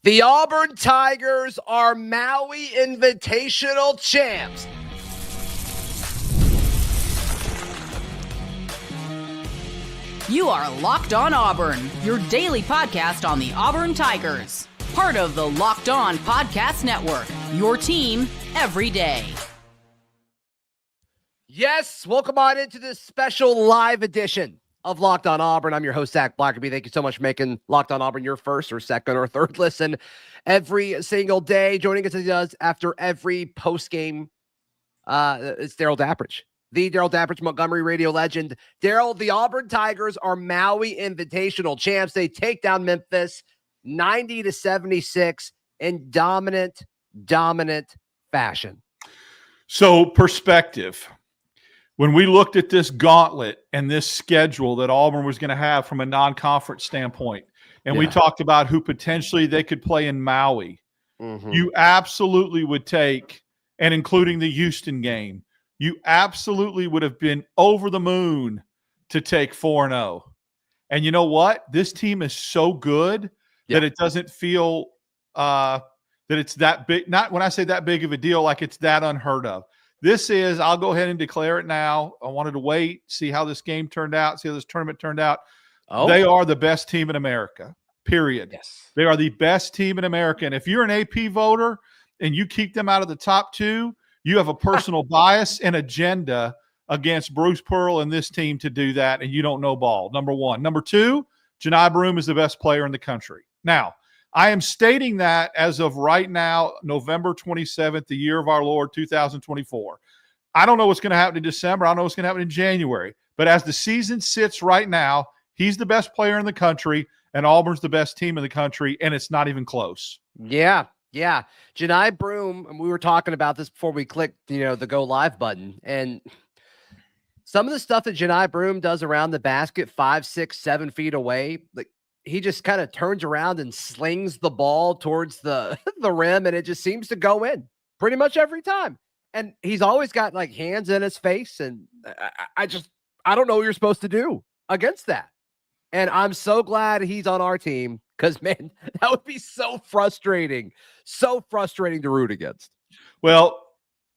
The Auburn Tigers are Maui Invitational champs. You are Locked On Auburn, your daily podcast on the Auburn Tigers. Part of the Locked On Podcast Network, your team every day. Yes, welcome on into this special live edition of Locked On Auburn. I'm your host, Zach Blackerby. Thank you so much for making Locked On Auburn your first or second or third listen every single day. Joining us as he does after every post-game, it's Darrell Dapprich. The Darrell Dapprich, Montgomery radio legend. Darrell, the Auburn Tigers are Maui Invitational champs. They take down Memphis 90-76 in dominant fashion. So, perspective. When we looked at this gauntlet and this schedule that Auburn was going to have from a non-conference standpoint, and we talked about who potentially they could play in Maui, you absolutely would take, and including the Houston game, you absolutely would have been over the moon to take 4-0. And you know what? This team is so good that it doesn't feel that it's that big. Not when I say that big of a deal, like it's that unheard of. This is, I'll go ahead and declare it now. I wanted to wait, see how this game turned out, see how this tournament turned out. Oh. They are the best team in America, period. Yes. They are the best team in America. And if you're an AP voter and you keep them out of the top two, you have a personal bias and agenda against Bruce Pearl and this team to do that, and you don't know ball, number one. Number two, Janai Broom is the best player in the country. Now, I am stating that as of right now, November 27th, the year of our Lord, 2024. I don't know what's going to happen in December. I don't know what's going to happen in January. But as the season sits right now, he's the best player in the country, and Auburn's the best team in the country, and it's not even close. Yeah. Janai Broom, and we were talking about this before we clicked, the go live button. And some of the stuff that Janai Broom does around the basket, 5, 6, 7 feet away, like he just kind of turns around and slings the ball towards the rim, and it just seems to go in pretty much every time. And he's always got like hands in his face, and I don't know what you're supposed to do against that. And I'm so glad he's on our team, because, man, that would be so frustrating to root against. Well,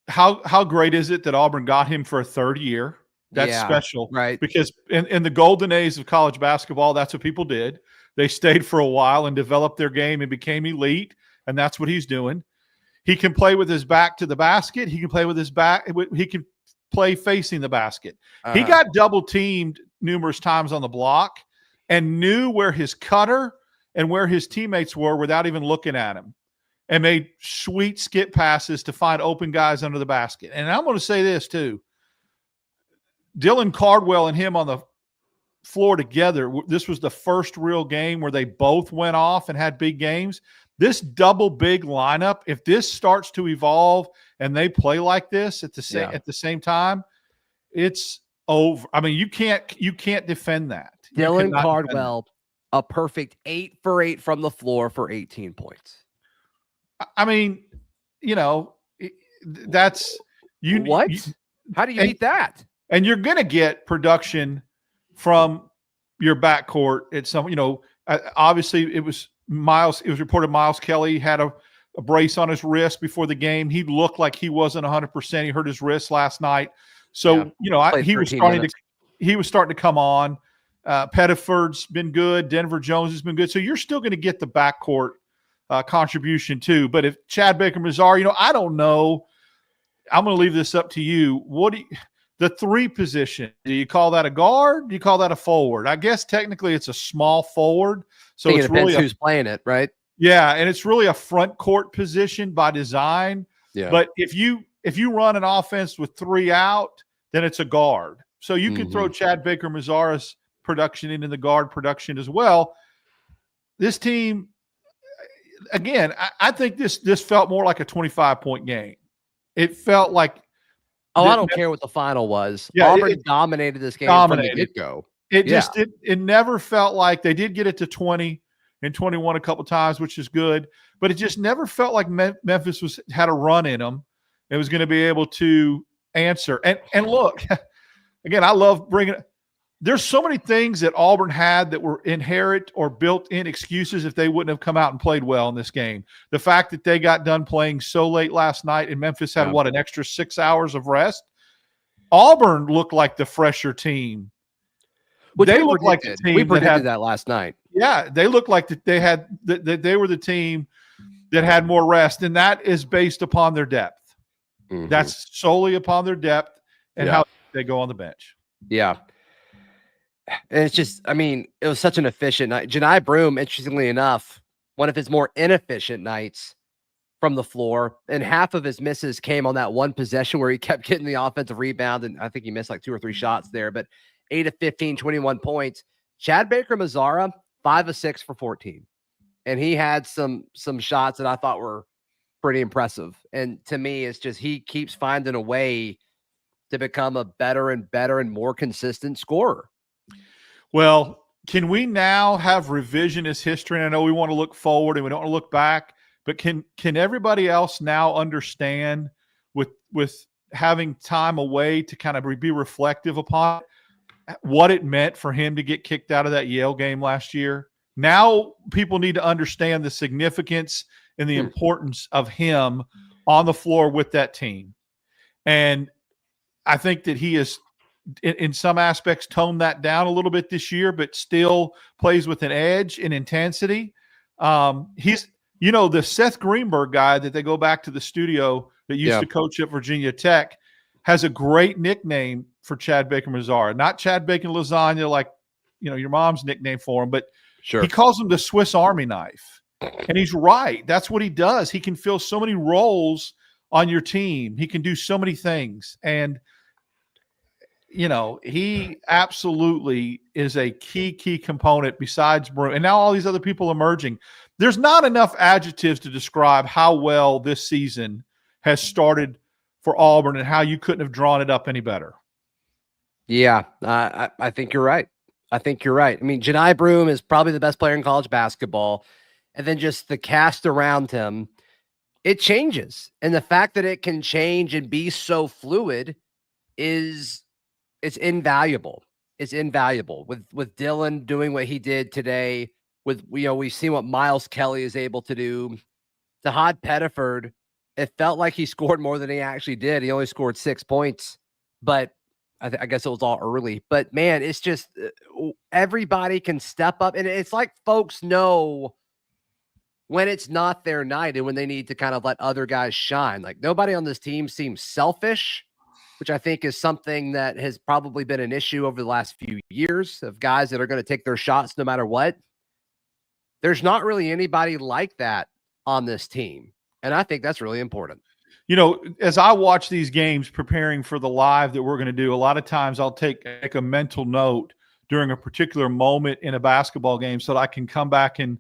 how great is it that Auburn got him for a third year? That's special, right? Because in the golden days of college basketball, that's what people did. They stayed for a while and developed their game and became elite, and that's what he's doing. He can play with his back to the basket. He can play with his back. He can play facing the basket. He got double-teamed numerous times on the block and knew where his cutter and where his teammates were without even looking at him, and made sweet skip passes to find open guys under the basket. And I'm going to say this too. Dylan Cardwell and him on the floor together, this was the first real game where they both went off and had big games. This double big lineup, if this starts to evolve and they play like this at the same time, it's over. I mean, you can't defend that. Dylan Cardwell, a perfect 8 for 8 from the floor for 18 points. I mean, that's you. What? How do you beat that? And you're going to get production from your backcourt at some, obviously it was reported Miles Kelly had a brace on his wrist before the game. He looked like he wasn't 100%. He hurt his wrist last night. So, he was starting to come on. Pettiford's been good. Denver Jones has been good. So you're still going to get the backcourt contribution too. But if Chad Baker-Mazar, I don't know. I'm going to leave this up to you. The 3 position, do you call that a guard? Do you call that a forward? I guess technically it's a small forward. So it depends who's playing it, right? Yeah, and it's really a front court position by design. Yeah. But if you run an offense with 3 out, then it's a guard. So you can throw Chad Baker-Mazar's production into the guard production as well. This team, again, I think this felt more like a 25-point game. It felt like I don't care what the final was. Yeah, Auburn dominated this game from the get-go. It never felt like they did get it to 20 and 21 a couple times, which is good, but it just never felt like Memphis had a run in them. It was going to be able to answer. And look, again, I love bringing there's so many things that Auburn had that were inherent or built-in excuses if they wouldn't have come out and played well in this game. The fact that they got done playing so late last night and Memphis had, an extra 6 hours of rest? Auburn looked like the fresher team. They looked like the team. We predicted that last night. Yeah, they looked like that they were the team that had more rest, and that is based upon their depth. Mm-hmm. That's solely upon their depth and how they go on the bench. Yeah. And it's just, I mean, it was such an efficient night. Janai Broom, interestingly enough, one of his more inefficient nights from the floor, and half of his misses came on that one possession where he kept getting the offensive rebound, and I think he missed like 2 or 3 shots there, but 8 of 15, 21 points. Chad Baker-Mazara, 5 of 6 for 14. And he had some shots that I thought were pretty impressive. And to me, it's just he keeps finding a way to become a better and better and more consistent scorer. Well, can we now have revisionist history? And I know we want to look forward and we don't want to look back, but can everybody else now understand with having time away to kind of be reflective upon what it meant for him to get kicked out of that Yale game last year? Now people need to understand the significance and the importance of him on the floor with that team. And I think that he is, in some aspects, toned that down a little bit this year, but still plays with an edge and intensity. He's, the Seth Greenberg guy that they go back to the studio that used to coach at Virginia Tech has a great nickname for Chad Baker-Mazara. Not Chad Bacon Lasagna like, your mom's nickname for him, but he calls him the Swiss Army knife. And he's right. That's what he does. He can fill so many roles on your team. He can do so many things. And he absolutely is a key component besides Broom. And now all these other people emerging. There's not enough adjectives to describe how well this season has started for Auburn and how you couldn't have drawn it up any better. Yeah, I think you're right. I mean, Janai Broom is probably the best player in college basketball. And then just the cast around him, it changes. And the fact that it can change and be so fluid it's invaluable. It's invaluable with Dylan doing what he did today. We've seen what Miles Kelly is able to do. Tahad Pettiford, it felt like he scored more than he actually did. He only scored 6 points, but I guess it was all early. But man, it's just everybody can step up, and it's like folks know when it's not their night and when they need to kind of let other guys shine. Like nobody on this team seems selfish, which I think is something that has probably been an issue over the last few years of guys that are going to take their shots no matter what. There's not really anybody like that on this team. And I think that's really important. As I watch these games preparing for the live that we're going to do, a lot of times I'll take a mental note during a particular moment in a basketball game so that I can come back and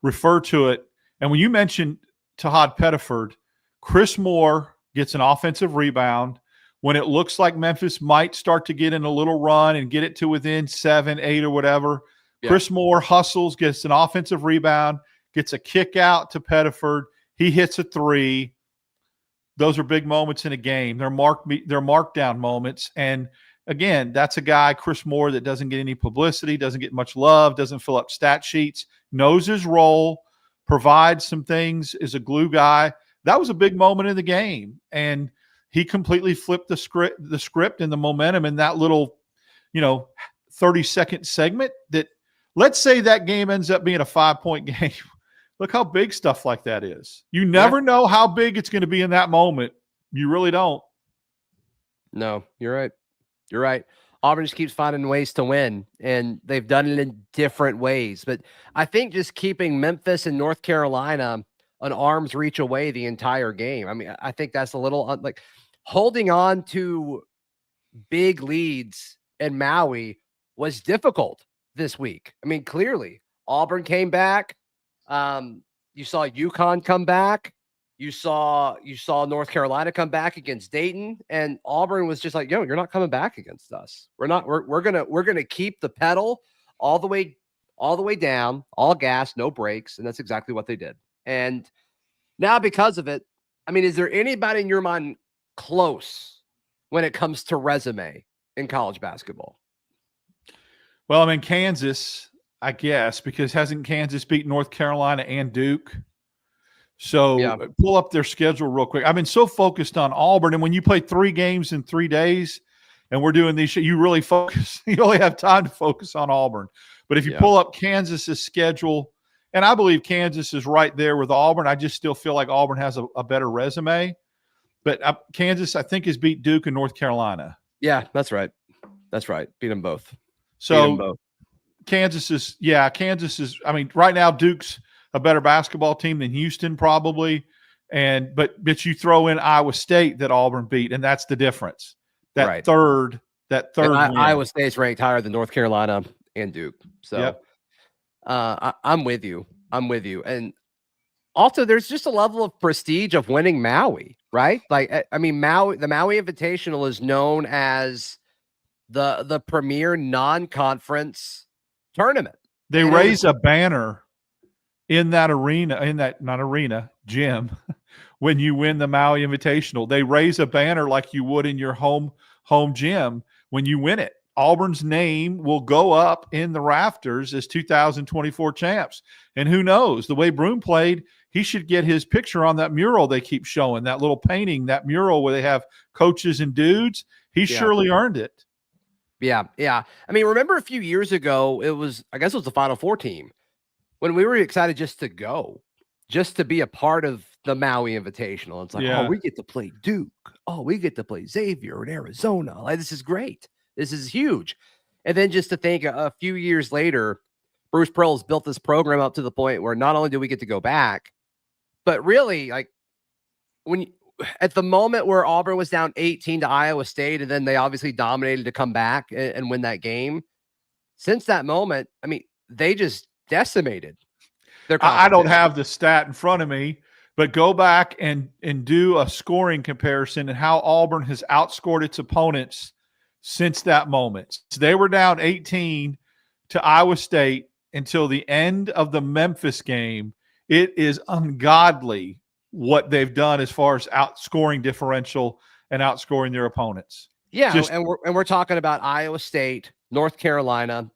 refer to it. And when you mentioned Tahad Pettiford, Chris Moore gets an offensive rebound when it looks like Memphis might start to get in a little run and get it to within 7, 8 or whatever. Yeah. Chris Moore hustles, gets an offensive rebound, gets a kick out to Pettiford. He hits a 3. Those are big moments in a game. They're markdown moments. And again, that's a guy, Chris Moore, that doesn't get any publicity, doesn't get much love, doesn't fill up stat sheets, knows his role, provides some things, is a glue guy. That was a big moment in the game. And he completely flipped the script and the momentum in that little, 30-second segment that, let's say that game ends up being a 5-point game. Look how big stuff like that is. You never know how big it's going to be in that moment. You really don't. No, you're right. You're right. Auburn just keeps finding ways to win, and they've done it in different ways. But I think just keeping Memphis and North Carolina an arm's reach away the entire game. I mean, I think that's a little like holding on to big leads in Maui was difficult this week. I mean, clearly Auburn came back. You saw UConn come back. You saw North Carolina come back against Dayton, and Auburn was just like, "Yo, you're not coming back against us. We're gonna keep the pedal all the way down, all gas, no brakes," and that's exactly what they did. And now, because of it, I mean, is there anybody in your mind close when it comes to resume in college basketball? Well, I'm in Kansas, I guess, because hasn't Kansas beat North Carolina and Duke? So pull up their schedule real quick. I've been so focused on Auburn, and when you play 3 games in 3 days, and we're doing these, you really focus. You only have time to focus on Auburn. But if you pull up Kansas's schedule, and I believe Kansas is right there with Auburn, I just still feel like Auburn has a better resume. But Kansas, I think, has beat Duke and North Carolina. Yeah, that's right. That's right. Beat them both. So Kansas is, I mean, right now Duke's a better basketball team than Houston probably. But you throw in Iowa State that Auburn beat, and that's the difference. That third win. Iowa State's ranked higher than North Carolina and Duke. So I'm with you. And also there's just a level of prestige of winning Maui, right? Like, I mean, the Maui Invitational is known as the premier non-conference tournament. They raise a banner in that arena, gym, when you win the Maui Invitational. They raise a banner like you would in your home gym when you win it. Auburn's name will go up in the rafters as 2024 champs. And who knows, the way Broom played, he should get his picture on that mural they keep showing, that little painting, that mural where they have coaches and dudes. He surely earned it. Yeah. I mean, remember a few years ago, it was the Final Four team when we were excited just to be a part of the Maui Invitational. It's like, oh, we get to play Duke. Oh, we get to play Xavier in Arizona. Like, this is great. This is huge. And then just to think a few years later, Bruce Pearl has built this program up to the point where not only do we get to go back, but really, like, at the moment where Auburn was down 18 to Iowa State, and then they obviously dominated to come back and win that game. Since that moment, I mean, they just decimated their competition. I don't have the stat in front of me, but go back and do a scoring comparison and how Auburn has outscored its opponents since that moment. So they were down 18 to Iowa State until the end of the Memphis game. It is ungodly what they've done as far as outscoring differential and outscoring their opponents. Yeah, and we're talking about Iowa State, North Carolina,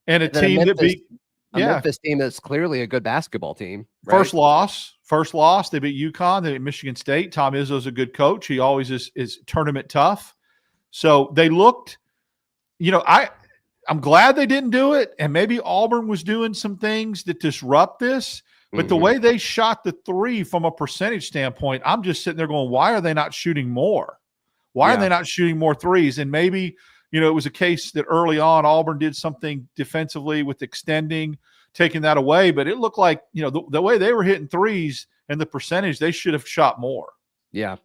and a team that beat a Memphis team that's clearly a good basketball team. Right? First loss. They beat UConn. They beat Michigan State. Tom Izzo's a good coach. He always is tournament tough. So they looked, I'm glad they didn't do it. And maybe Auburn was doing some things that disrupt this. But the way they shot the three from a percentage standpoint, I'm just sitting there going, why are they not shooting more? Why are they not shooting more threes? And maybe, it was a case that early on Auburn did something defensively with extending, taking that away. But it looked like, the way they were hitting threes and the percentage, they should have shot more. Yeah.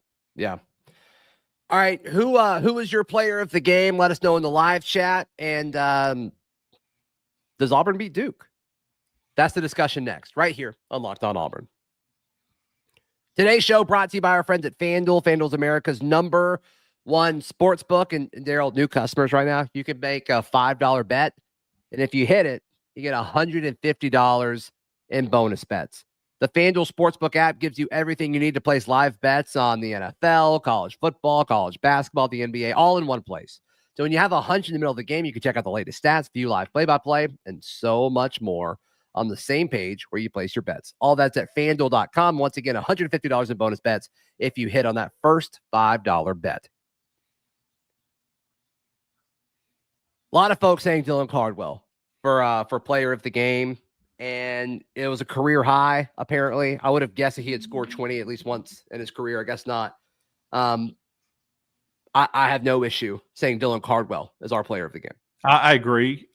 All right. Who was your player of the game? Let us know in the live chat. And does Auburn beat Duke? That's the discussion next, right here on Locked On Auburn. Today's show brought to you by our friends at FanDuel. FanDuel's America's #1 sports book. And Darrell, new customers right now, you can make a $5 bet. And if you hit it, you get $150 in bonus bets. The FanDuel Sportsbook app gives you everything you need to place live bets on the NFL, college football, college basketball, the NBA, all in one place. So when you have a hunch in the middle of the game, you can check out the latest stats, view live play-by-play, and so much more on the same page where you place your bets. All that's at FanDuel.com. Once again, $150 in bonus bets if you hit on that first $5 bet. A lot of folks saying Dylan Cardwell for player of the game, and it was a career high, apparently. I would have guessed that he had scored 20 at least once in his career. I guess not. I have no issue saying Dylan Cardwell is our player of the game. I agree.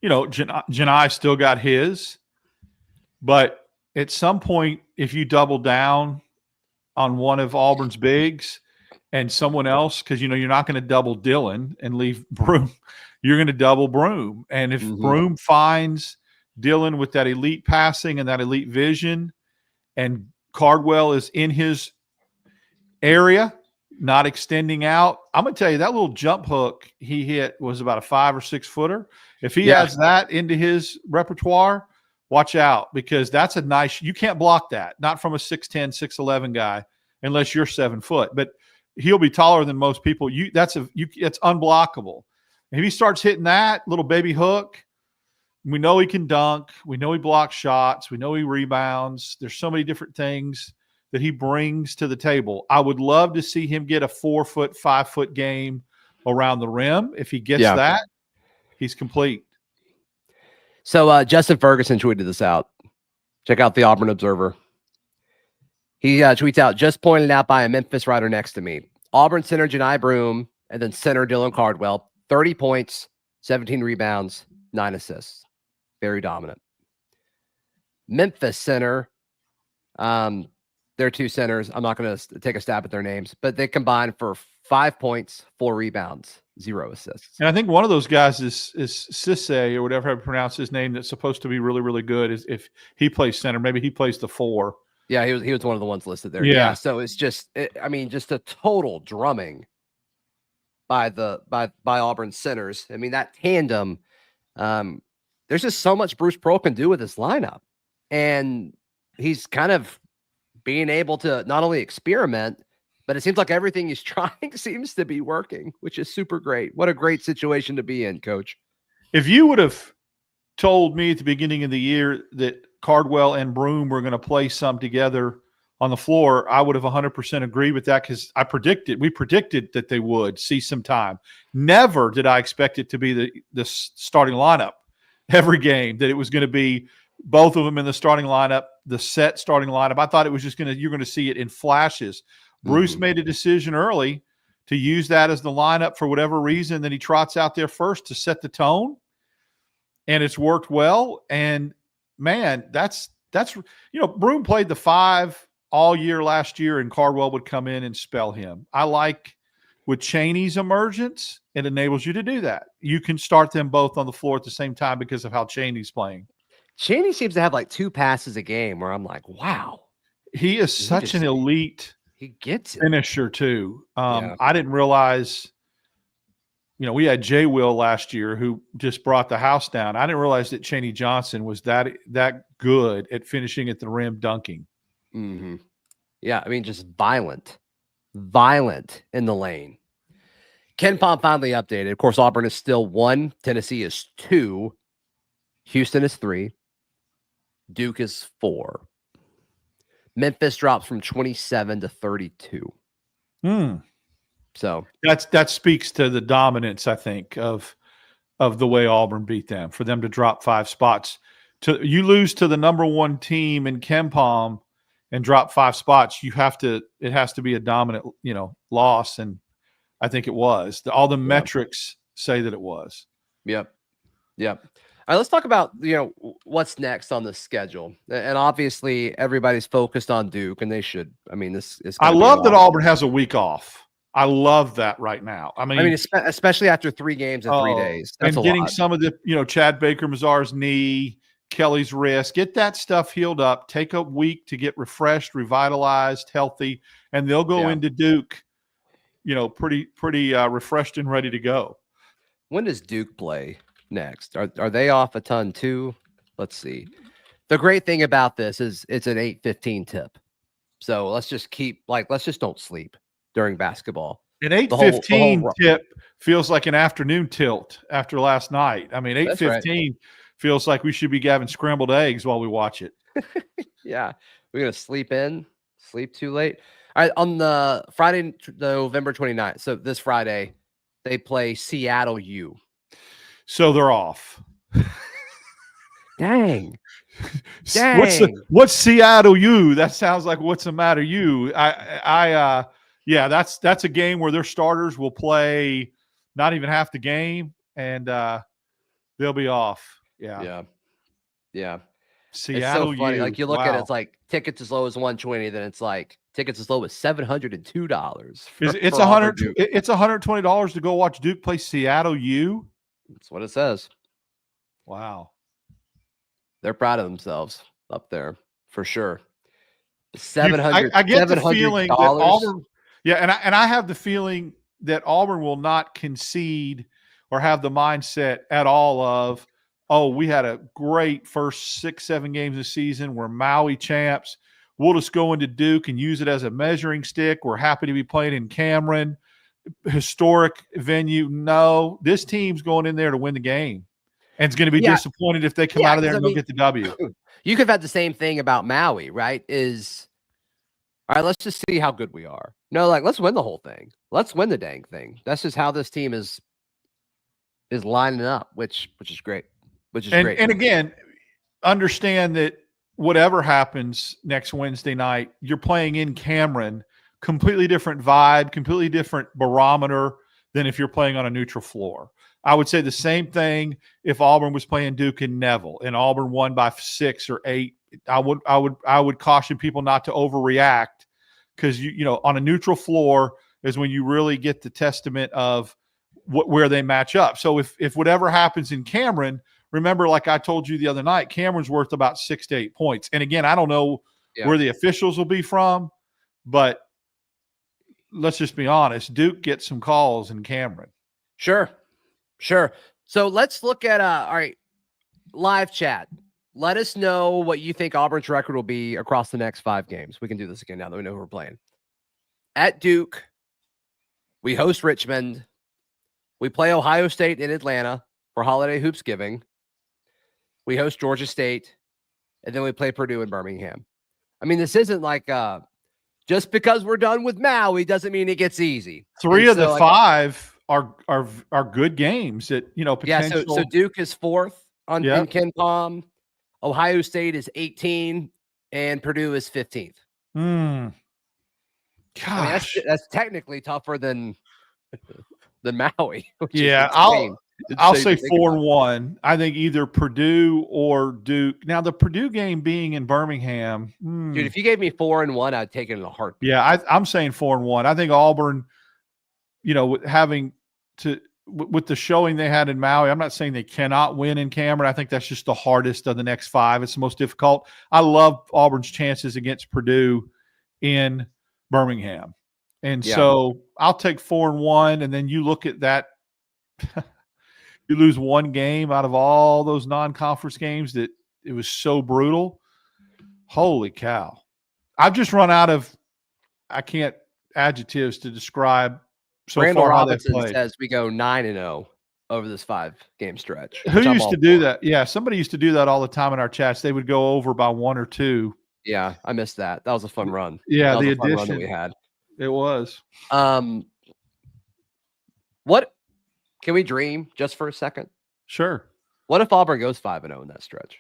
Janai still got his, but at some point, if you double down on one of Auburn's bigs and someone else, because you're not going to double Dylan and leave Broom, you're going to double Broom. And if Broom finds Dylan with that elite passing and that elite vision, and Cardwell is in his area, not extending out, I'm going to tell you that little jump hook he hit was about a 5 or 6 footer. If he adds that into his repertoire, watch out, because that's a nice – you can't block that, not from a 6'10", 6'11 guy unless you're 7 foot. But he'll be taller than most people. That's unblockable. If he starts hitting that little baby hook, we know he can dunk. We know he blocks shots. We know he rebounds. There's so many different things that he brings to the table. I would love to see him get a 4-foot, 5-foot game around the rim. If he gets that, he's complete. So Justin Ferguson tweeted this out. Check out the Auburn Observer. He tweets out, just pointed out by a Memphis writer next to me. Auburn center Janai Broom and then center Dylan Cardwell, 30 points, 17 rebounds, 9 assists. Very dominant. Memphis center, they're two centers. I'm not going to take a stab at their names, but they combined for 5 points, 4 rebounds, 0 assists. And I think one of those guys is Sisse, or whatever I pronounce his name, that's supposed to be really, really good. Is if he plays center, maybe he plays the 4. Yeah, he was one of the ones listed there. Yeah, so it's just just a total drumming by Auburn centers. I mean, that tandem. There's just so much Bruce Pearl can do with this lineup, and he's kind of being able to not only experiment, but it seems like everything he's trying seems to be working, which is super great. What a great situation to be in, Coach. If you would have told me at the beginning of the year that Cardwell and Broom were going to play some together on the floor, I would have 100% agreed with that, because we predicted that they would see some time. Never did I expect it to be the starting lineup every game, that it was going to be both of them in the starting lineup, the set starting lineup. I thought it was just you're going to see it in flashes. Bruce made a decision early to use that as the lineup for whatever reason. Then he trots out there first to set the tone, and it's worked well. And man, that's Broom played the 5 all year last year, and Cardwell would come in and spell him. I like with Chaney's emergence, it enables you to do that. You can start them both on the floor at the same time because of how Chaney's playing. Chaney seems to have like 2 passes a game where I'm like, wow. He is such an elite finisher too. I didn't realize, we had Jay Will last year who just brought the house down. I didn't realize that Chaney Johnson was that good at finishing at the rim, dunking. Mm-hmm. Yeah, I mean, just violent in the lane. Ken Pom finally updated. Of course, Auburn is still 1. Tennessee is 2. Houston is 3. Duke is 4. Memphis drops from 27 to 32. So that speaks to the dominance, I think, of the way Auburn beat them. For them to drop 5 spots, you lose to the number 1 team in Ken Pom and drop 5 spots. It has to be a dominant, loss, and I think it was. All the metrics say that it was. Yep. All right, let's talk about what's next on the schedule. And obviously, everybody's focused on Duke, and they should. I mean, this is. I love that Auburn has a week off. I love that right now. I mean, especially after 3 games in 3 days. That's and getting some of the, Chad Baker-Mazar's knee, Kelly's wrist, get that stuff healed up. Take a week to get refreshed, revitalized, healthy, and they'll go into Duke, pretty refreshed and ready to go. When does Duke play next? Are they off a ton too? Let's see. The great thing about this is it's an 8:15 tip. So let's just don't sleep during basketball. An 8:15 tip feels like an afternoon tilt after last night. I mean, 8:15 feels like we should be having scrambled eggs while we watch it. Yeah. We're going to sleep too late. All right. On the Friday, November 29th. So this Friday, they play Seattle U. So they're off. Dang. What's Seattle U? That sounds like what's the matter you? That's a game where their starters will play not even half the game, and they'll be off. Yeah. Seattle it's so funny. U. Like you look at it, it's like tickets as low as $120, then it's like tickets as low as $702. It's $120 to go watch Duke play Seattle U. That's what it says. Wow. They're proud of themselves up there for sure. $700. I get the feeling that Auburn. Yeah, and I have the feeling that Auburn will not concede or have the mindset at all of, we had a great first 6-7 games of the season. We're Maui champs. We'll just go into Duke and use it as a measuring stick. We're happy to be playing in Cameron. historic venue. No, this team's going in there to win the game, and it's going to be disappointed if they come out of there and don't get the W. You could have had the same thing about Maui, right? All right, let's just see how good we are. No, like, let's win the whole thing. Let's win the dang thing. That's just how this team is lining up, which is great. Great. And again, understand that whatever happens next Wednesday night, you're playing in Cameron, completely different vibe, completely different barometer than if you're playing on a neutral floor. I would say the same thing if Auburn was playing Duke and Neville and Auburn won by 6 or 8. I would caution people not to overreact, because you know, on a neutral floor is when you really get the testament of where they match up. So if whatever happens in Cameron, remember, like I told you the other night, Cameron's worth about 6 to 8 points. And again, I don't know where the officials will be from, but let's just be honest. Duke gets some calls in Cameron. Sure. So let's look at all right, live chat. Let us know what you think Auburn's record will be across the next 5 games. We can do this again now that we know who we're playing. At Duke, we host Richmond. We play Ohio State in Atlanta for Holiday Hoopsgiving. We host Georgia State, and then we play Purdue in Birmingham. I mean, this isn't like just because we're done with Maui doesn't mean it gets easy. 3 of the 5 are good games that, you know, potential. Yeah, so Duke is 4th in Ken Palm. Ohio State is 18, and Purdue is 15th. Gosh, I mean, that's technically tougher than Maui. Yeah, I'll say 4-1. I think either Purdue or Duke. Now, the Purdue game being in Birmingham, dude, if you gave me 4-1, I'd take it in a heartbeat. Yeah, I'm saying 4-1. I think Auburn, you know, with the showing they had in Maui, I'm not saying they cannot win in Cameron. I think that's just the hardest of the next 5. It's the most difficult. I love Auburn's chances against Purdue in Birmingham. And so I'll take 4-1. And then you look at that, you lose 1 game out of all those non-conference games that it was so brutal. Holy cow. I've just run out of, adjectives to describe Randall far Robinson how they played. says we go 9-0 over this 5-game stretch. Who used to do that? Yeah, somebody used to do that all the time in our chats. They would go over by 1 or 2. Yeah, I missed that. That was a fun run. Yeah, that was the a fun addition run that we had. It was. What can we dream just for a second? Sure. What if Auburn goes 5-0 in that stretch?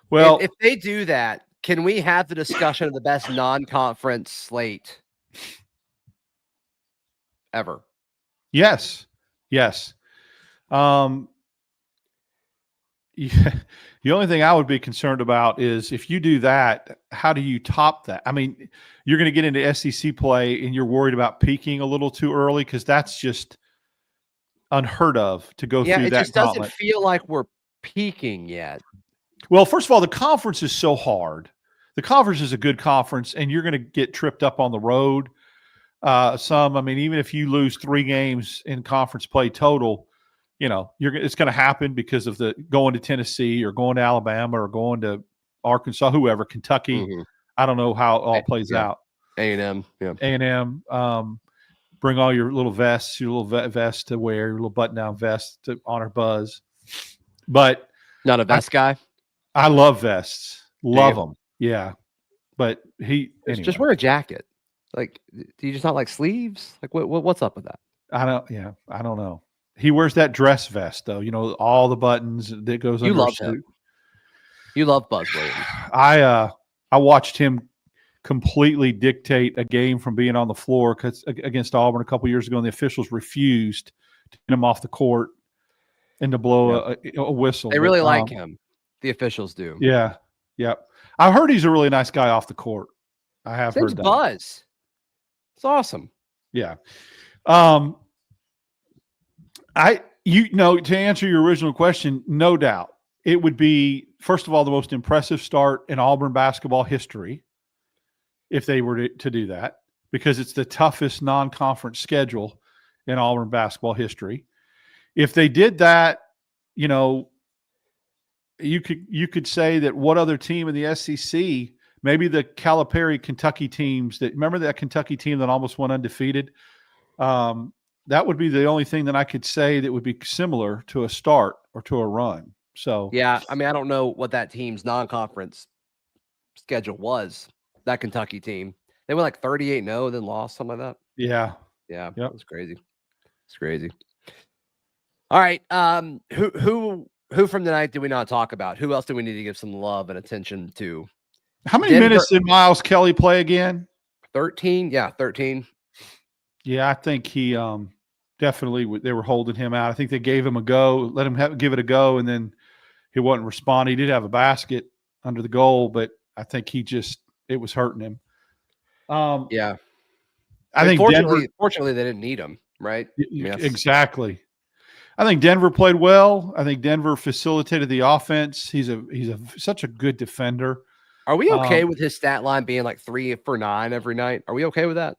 Well, if they do that, can we have the discussion of the best non-conference slate ever? Yes. The only thing I would be concerned about is if you do that, how do you top that? I mean, you're going to get into SEC play and you're worried about peaking a little too early, because that's just unheard of to go through that. It just doesn't feel like we're peaking yet. Well, first of all, the conference is so hard. The conference is a good conference, and you're going to get tripped up on the road. I mean, even if you lose 3 games in conference play total, you know, it's going to happen because of the going to Tennessee or going to Alabama or going to Arkansas, whoever, Kentucky. Mm-hmm. I don't know how it all plays out. A&M. Yeah. A&M. Bring all your little vests, your little vest to wear, your little button-down vest to honor Buzz. But not a vest guy? I love vests. Love them. Yeah. But anyway. Just wear a jacket. Like, do you just not like sleeves? Like, what's up with that? I don't know. He wears that dress vest, though. You know, all the buttons that goes under. You love him. You love Buzz Williams. I watched him completely dictate a game from being on the floor against Auburn a couple years ago, and the officials refused to get him off the court and to blow a whistle. They really like him. The officials do. Yeah. Yep. I've heard he's a really nice guy off the court. I have heard that. Buzz. It's awesome. Yeah. To answer your original question, no doubt. It would be, first of all, the most impressive start in Auburn basketball history if they were to do that, because it's the toughest non-conference schedule in Auburn basketball history. If they did that, you know, you could say that what other team in the SEC maybe the Calipari Kentucky teams that remember that Kentucky team that almost went undefeated. That would be the only thing that I could say that would be similar to a start or to a run. So yeah, I mean, I don't know what that team's non-conference schedule was. That Kentucky team, they went like 38-0, then lost, something like that. yeah, Yeah, yep. It was crazy. It's crazy. All right, who from tonight do we not talk about? Who else do we need to give some love and attention to? How many minutes did Miles Kelly play again? 13. Yeah, 13. Yeah, I think he definitely they were holding him out. I think they gave him a go, let him give it a go, and then he wasn't responding. He did have a basket under the goal, but I think it was hurting him. Yeah, I think fortunately they didn't need him, right? Exactly. I think Denver played well. I think Denver facilitated the offense. He's such a good defender. Are we okay with his stat line being like 3 for 9 every night? Are we okay with that?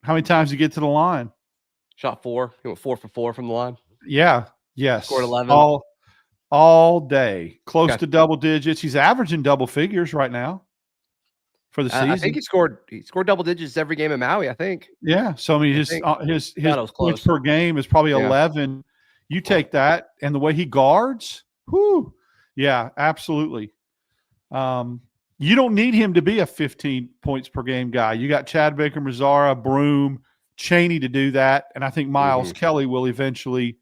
How many times did he get to the line? Shot 4. He went 4 for 4 from the line. Yeah. Yes. Scored 11. All day. Close to double digits. He's averaging double figures right now for the season. I think he scored double digits every game in Maui, I think. Yeah. So I mean his points per game is probably 11. You take that and the way he guards, whoo. Yeah, absolutely. You don't need him to be a 15 points per game guy. You got Chad Baker, Mazzara, Broom, Chaney to do that. And I think Miles Kelly will eventually,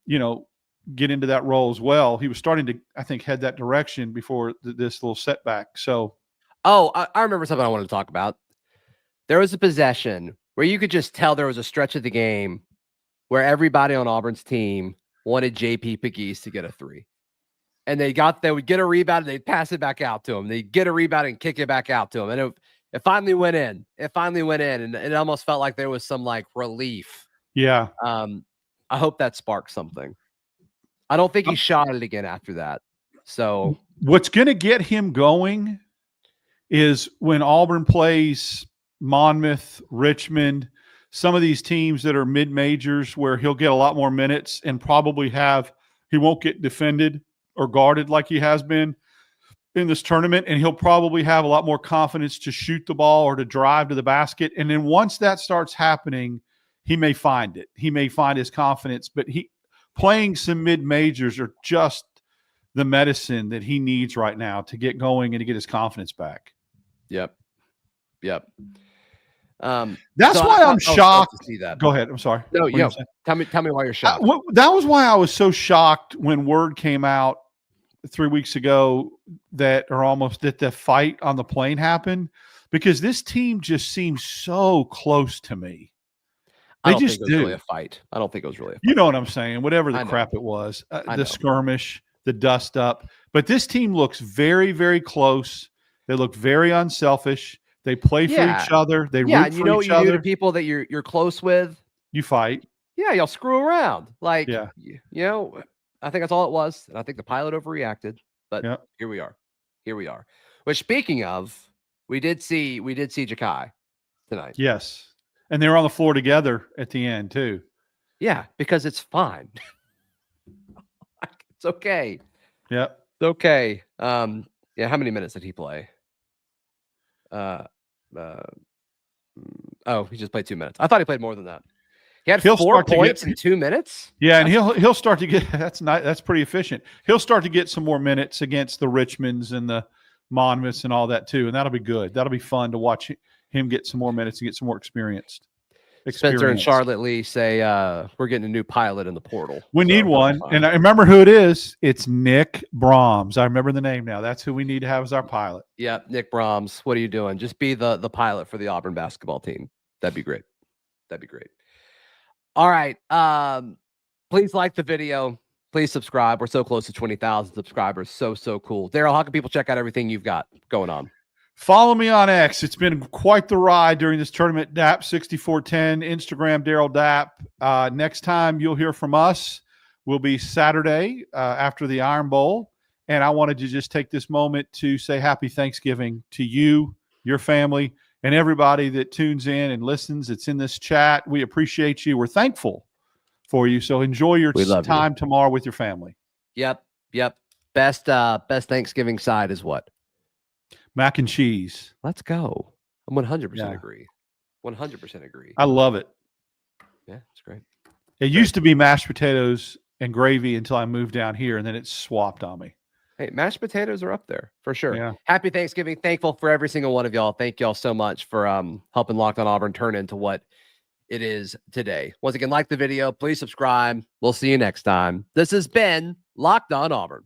get into that role as well. He was starting to, I think, head that direction before this little setback. So, I remember something I wanted to talk about. There was a possession where you could just tell there was a stretch of the game where everybody on Auburn's team wanted JP Pegues to get a 3. And they would get a rebound and they'd pass it back out to him. They'd get a rebound and kick it back out to him. And it finally went in. And it almost felt like there was some like relief. Yeah. I hope that sparked something. I don't think he shot it again after that. So what's going to get him going is when Auburn plays Monmouth, Richmond, some of these teams that are mid-majors where he'll get a lot more minutes and probably he won't get defended or guarded like he has been in this tournament. And he'll probably have a lot more confidence to shoot the ball or to drive to the basket. And then once that starts happening, he may find it. He may find his confidence, but playing some mid-majors are just the medicine that he needs right now to get going and to get his confidence back. Yep. That's why I'm shocked to see that. Go ahead. I'm sorry. No, tell me why you're shocked. That was why I was so shocked when word came out 3 weeks ago that the fight on the plane happened, because this team just seems so close to me. I don't think it was really a fight. I don't think it was really a fight. You know what I'm saying? Whatever the crap it was, the skirmish, the dust up. But this team looks very, very close. They look very unselfish. They play for each other. They root for each other. You know what you do to people that you're close with? You fight. Yeah, y'all screw around. I think that's all it was. And I think the pilot overreacted. But here we are. Which, speaking of, we did see Janai tonight. Yes. And they were on the floor together at the end too. Yeah, because it's fine. It's okay. Yeah. It's okay. How many minutes did he play? He just played 2 minutes. I thought he played more than that. He had 4 points in 2 minutes. Yeah, and he'll start to get that's pretty efficient. He'll start to get some more minutes against the Richmonds and the Monmouths and all that too, and that'll be good. That'll be fun to watch him get some more minutes and get some more experience. Spencer and Charlotte Lee say we're getting a new pilot in the portal. We need one, and I remember who it is. It's Nick Brahms. I remember the name now. That's who we need to have as our pilot. Yeah, Nick Brahms. What are you doing? Just be the pilot for the Auburn basketball team. That'd be great. All right. Please like the video. Please subscribe. We're so close to 20,000 subscribers. So cool. Darrell, how can people check out everything you've got going on? Follow me on X. It's been quite the ride during this tournament. Dap6410, Instagram, Darrell Dap. Next time you'll hear from us will be Saturday after the Iron Bowl. And I wanted to just take this moment to say happy Thanksgiving to you, your family, and everybody that tunes in and listens. It's in this chat. We appreciate you. We're thankful for you. So enjoy your time tomorrow with your family. Yep. Best Thanksgiving side is what? Mac and cheese. Let's go. I'm 100% Yeah. agree. 100% agree. I love it. Yeah, it's great. It used to be mashed potatoes and gravy until I moved down here, and then it swapped on me. Hey, mashed potatoes are up there for sure. Yeah. Happy Thanksgiving. Thankful for every single one of y'all. Thank y'all so much for helping Locked On Auburn turn into what it is today. Once again, like the video, please subscribe. We'll see you next time. This has been Locked On Auburn.